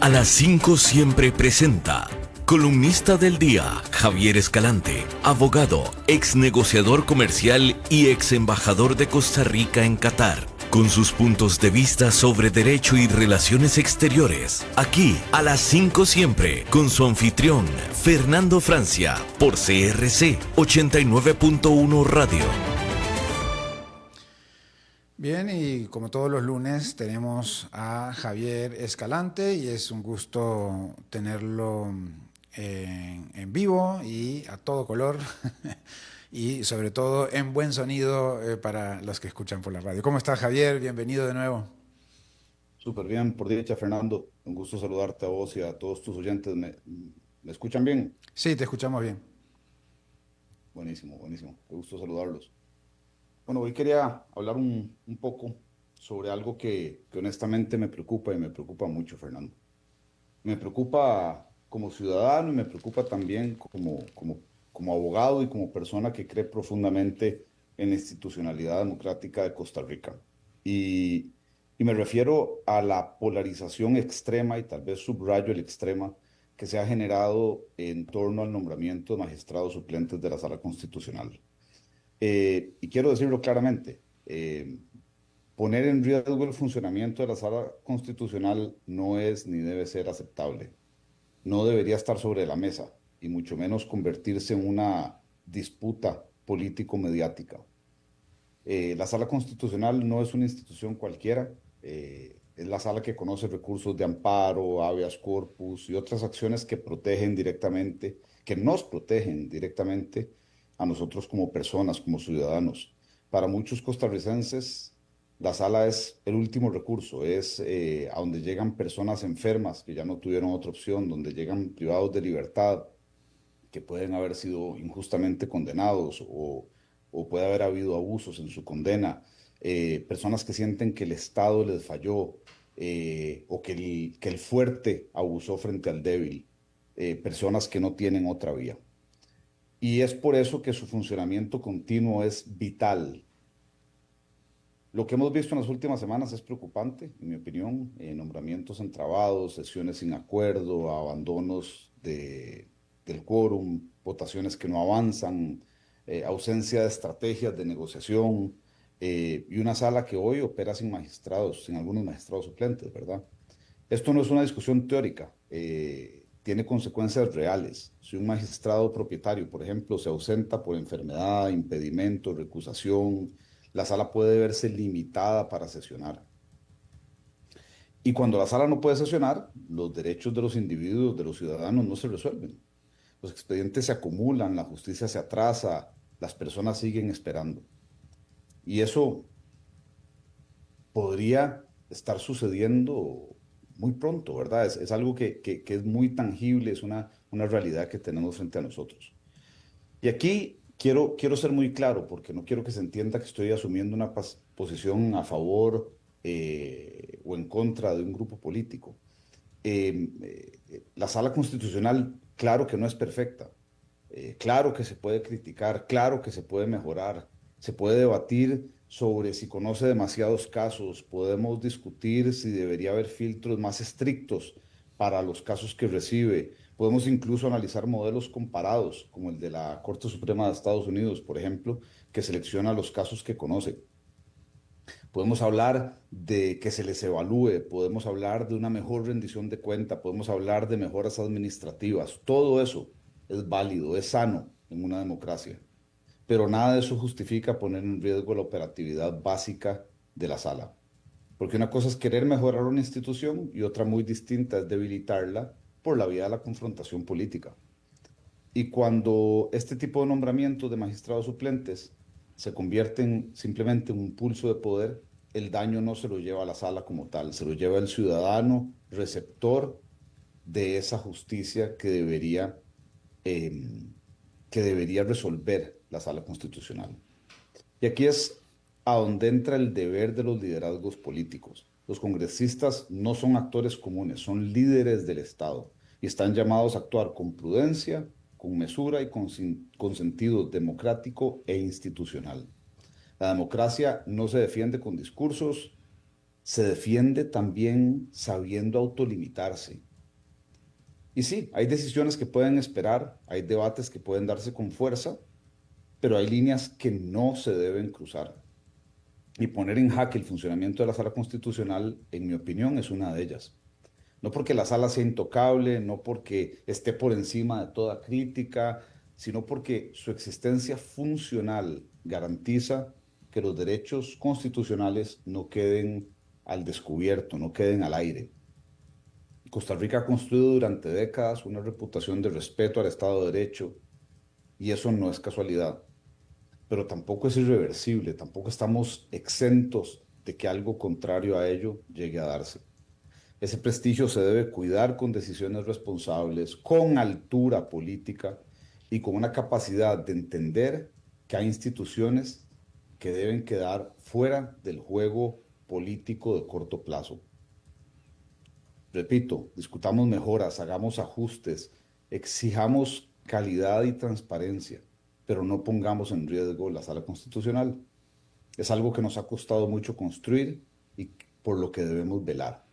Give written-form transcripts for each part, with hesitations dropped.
A las 5 siempre presenta. Columnista del día, Javier Escalante, abogado, ex negociador comercial y ex embajador de Costa Rica en Qatar, con sus puntos de vista sobre derecho y relaciones exteriores. Aquí, a las 5 siempre, con su anfitrión, Fernando Francia, por CRC 89.1 Radio. Bien, y como todos los lunes tenemos a Javier Escalante y es un gusto tenerlo en vivo y a todo color y sobre todo en buen sonido para los que escuchan por la radio. ¿Cómo estás, Javier? Bienvenido de nuevo. Súper bien, por dicha, Fernando. Un gusto saludarte a vos y a todos tus oyentes. ¿Me escuchan bien? Sí, te escuchamos bien. Buenísimo, buenísimo. Qué gusto saludarlos. Bueno, hoy quería hablar un poco sobre algo que honestamente me preocupa y me preocupa mucho, Fernando. Me preocupa como ciudadano y me preocupa también como abogado y como persona que cree profundamente en la institucionalidad democrática de Costa Rica. Y, y me refiero a la polarización extrema y tal vez subrayo el extrema que se ha generado en torno al nombramiento de magistrados suplentes de la Sala Constitucional. Y quiero decirlo claramente, poner en riesgo el funcionamiento de la Sala Constitucional no es ni debe ser aceptable. No debería estar sobre la mesa y mucho menos convertirse en una disputa político-mediática. La Sala Constitucional no es una institución cualquiera, es la sala que conoce recursos de amparo, habeas corpus y otras acciones que protegen directamente, que nos protegen directamente a nosotros como personas, como ciudadanos. Para muchos costarricenses, la sala es el último recurso, es a donde llegan personas enfermas que ya no tuvieron otra opción, donde llegan privados de libertad, que pueden haber sido injustamente condenados o puede haber habido abusos en su condena, personas que sienten que el Estado les falló o que el fuerte abusó frente al débil, personas que no tienen otra vía. Y es por eso que su funcionamiento continuo es vital. Lo que hemos visto en las últimas semanas es preocupante, en mi opinión. Nombramientos entrabados, sesiones sin acuerdo, abandonos del quórum, votaciones que no avanzan, ausencia de estrategias de negociación y una sala que hoy opera sin magistrados, sin algunos magistrados suplentes, ¿verdad? Esto no es una discusión teórica, tiene consecuencias reales. Si un magistrado propietario, por ejemplo, se ausenta por enfermedad, impedimento, recusación, la sala puede verse limitada para sesionar. Y cuando la sala no puede sesionar, los derechos de los individuos, de los ciudadanos, no se resuelven. Los expedientes se acumulan, la justicia se atrasa, las personas siguen esperando. Y eso podría estar sucediendo muy pronto, ¿verdad? Es algo que es muy tangible, es una realidad que tenemos frente a nosotros. Y aquí quiero ser muy claro, porque no quiero que se entienda que estoy asumiendo una posición a favor o en contra de un grupo político. La sala constitucional, claro que no es perfecta, claro que se puede criticar, claro que se puede mejorar, se puede debatir sobre si conoce demasiados casos, podemos discutir si debería haber filtros más estrictos para los casos que recibe, podemos incluso analizar modelos comparados, como el de la Corte Suprema de Estados Unidos, por ejemplo, que selecciona los casos que conoce. Podemos hablar de que se les evalúe, podemos hablar de una mejor rendición de cuenta, podemos hablar de mejoras administrativas. Todo eso es válido, es sano en una democracia. Pero nada de eso justifica poner en riesgo la operatividad básica de la sala. Porque una cosa es querer mejorar una institución y otra muy distinta es debilitarla por la vía de la confrontación política. Y cuando este tipo de nombramientos de magistrados suplentes se convierten simplemente en un pulso de poder, el daño no se lo lleva a la sala como tal, se lo lleva el ciudadano receptor de esa justicia eh, que debería resolver la sala constitucional. Y aquí es a donde entra el deber de los liderazgos políticos. Los congresistas no son actores comunes, son líderes del Estado y están llamados a actuar con prudencia, con mesura y con sentido democrático e institucional. La democracia no se defiende con discursos, se defiende también sabiendo autolimitarse. Y sí, hay decisiones que pueden esperar, hay debates que pueden darse con fuerza, pero hay líneas que no se deben cruzar. Y poner en jaque el funcionamiento de la Sala Constitucional, en mi opinión, es una de ellas. No porque la sala sea intocable, no porque esté por encima de toda crítica, sino porque su existencia funcional garantiza que los derechos constitucionales no queden al descubierto, no queden al aire. Costa Rica ha construido durante décadas una reputación de respeto al Estado de Derecho y eso no es casualidad, pero tampoco es irreversible, tampoco estamos exentos de que algo contrario a ello llegue a darse. Ese prestigio se debe cuidar con decisiones responsables, con altura política y con una capacidad de entender que hay instituciones que deben quedar fuera del juego político de corto plazo. Repito, discutamos mejoras, hagamos ajustes, exijamos calidad y transparencia, pero no pongamos en riesgo la sala constitucional. Es algo que nos ha costado mucho construir y por lo que debemos velar.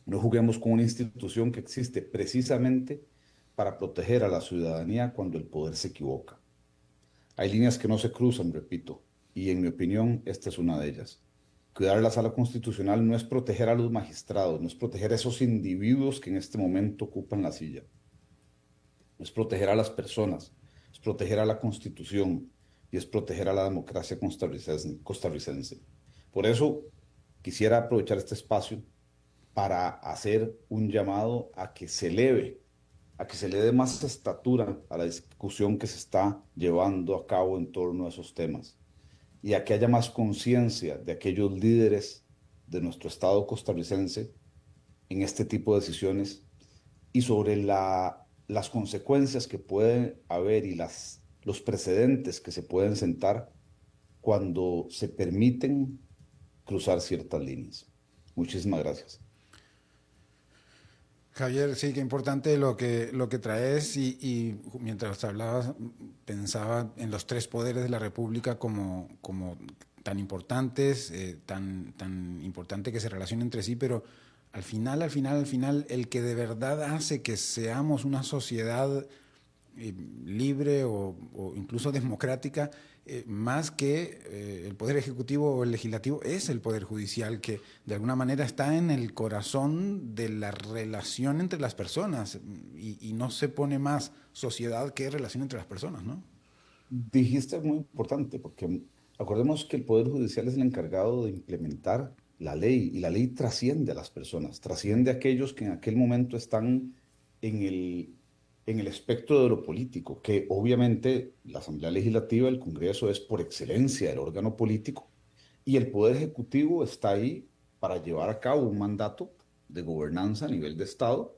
No juguemos con una institución que existe precisamente para proteger a la ciudadanía cuando el poder se equivoca. Hay líneas que no se cruzan, repito, y en mi opinión esta es una de ellas. Cuidar la sala constitucional no es proteger a los magistrados, no es proteger a esos individuos que en este momento ocupan la silla. No es proteger a las personas, es proteger a la Constitución y es proteger a la democracia costarricense. Por eso quisiera aprovechar este espacio para hacer un llamado a que se le dé más estatura a la discusión que se está llevando a cabo en torno a esos temas y a que haya más conciencia de aquellos líderes de nuestro Estado costarricense en este tipo de decisiones y sobre las consecuencias que pueden haber y los precedentes que se pueden sentar cuando se permiten cruzar ciertas líneas. Muchísimas gracias. Javier, sí, qué importante lo que traes y mientras hablabas pensaba en los tres poderes de la República como tan importantes, tan importante que se relacionen entre sí, pero al final, el que de verdad hace que seamos una sociedad libre o incluso democrática, más que el Poder Ejecutivo o el Legislativo, es el Poder Judicial, que de alguna manera está en el corazón de la relación entre las personas y no se pone más sociedad que relación entre las personas, ¿no? Dijiste algo muy importante, porque acordemos que el Poder Judicial es el encargado de implementar la ley y la ley trasciende a las personas, trasciende a aquellos que en aquel momento están en en el espectro de lo político, que obviamente la Asamblea Legislativa, el Congreso es por excelencia el órgano político y el Poder Ejecutivo está ahí para llevar a cabo un mandato de gobernanza a nivel de Estado,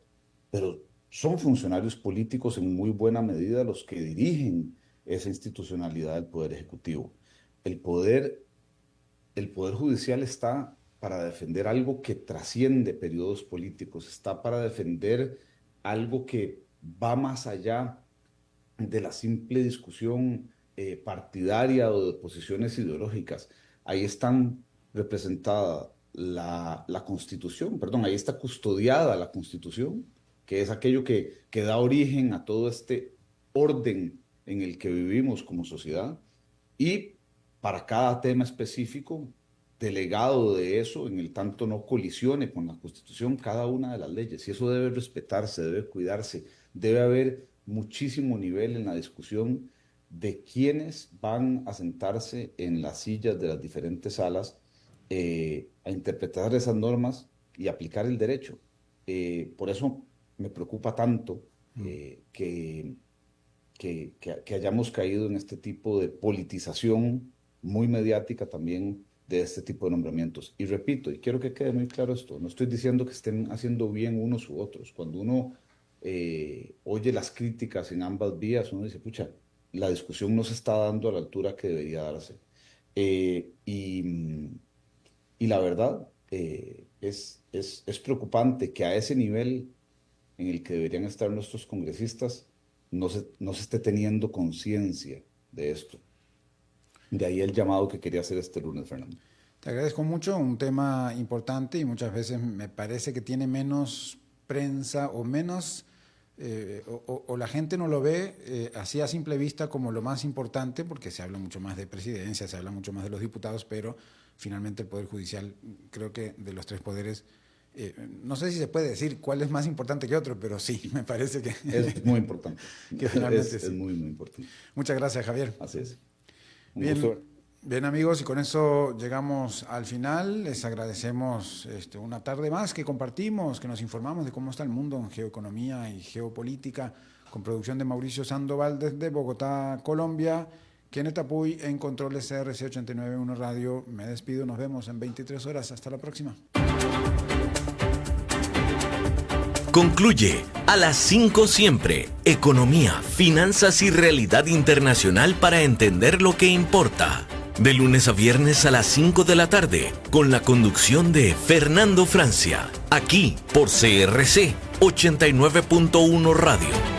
pero son funcionarios políticos en muy buena medida los que dirigen esa institucionalidad del Poder Ejecutivo. El poder, el poder Judicial está para defender algo que trasciende periodos políticos, está para defender algo que va más allá de la simple discusión partidaria o de posiciones ideológicas. Ahí están representada la Constitución, perdón, ahí está custodiada la Constitución, que es aquello que da origen a todo este orden en el que vivimos como sociedad. Y para cada tema específico, delegado de eso, en el tanto no colisione con la Constitución, cada una de las leyes. Y eso debe respetarse, debe cuidarse, debe haber muchísimo nivel en la discusión de quiénes van a sentarse en las sillas de las diferentes salas a interpretar esas normas y aplicar el derecho. Por eso me preocupa tanto que hayamos caído en este tipo de politización muy mediática también de este tipo de nombramientos. Y repito, y quiero que quede muy claro esto, no estoy diciendo que estén haciendo bien unos u otros. Cuando uno oye las críticas en ambas vías, uno dice, pucha, la discusión no se está dando a la altura que debería darse. Y la verdad es preocupante que a ese nivel en el que deberían estar nuestros congresistas no se esté teniendo conciencia de esto. De ahí el llamado que quería hacer este lunes, Fernando. Te agradezco mucho, un tema importante y muchas veces me parece que tiene menos prensa o menos o la gente no lo ve así a simple vista como lo más importante, porque se habla mucho más de presidencia, se habla mucho más de los diputados, pero finalmente el Poder Judicial, creo que de los tres poderes, no sé si se puede decir cuál es más importante que otro, pero sí, me parece que es muy importante. Que finalmente es muy, muy importante. Muchas gracias, Javier. Así es. Bien, amigos, y con eso llegamos al final. Les agradecemos una tarde más que compartimos, que nos informamos de cómo está el mundo en geoeconomía y geopolítica, con producción de Mauricio Sandoval desde Bogotá, Colombia. Kenneth Apuy en Controles CRC 891 Radio. Me despido, nos vemos en 23 horas. Hasta la próxima. Concluye a las 5 siempre. Economía, finanzas y realidad internacional para entender lo que importa. De lunes a viernes a las 5 de la tarde, con la conducción de Fernando Francia. Aquí por CRC 89.1 Radio.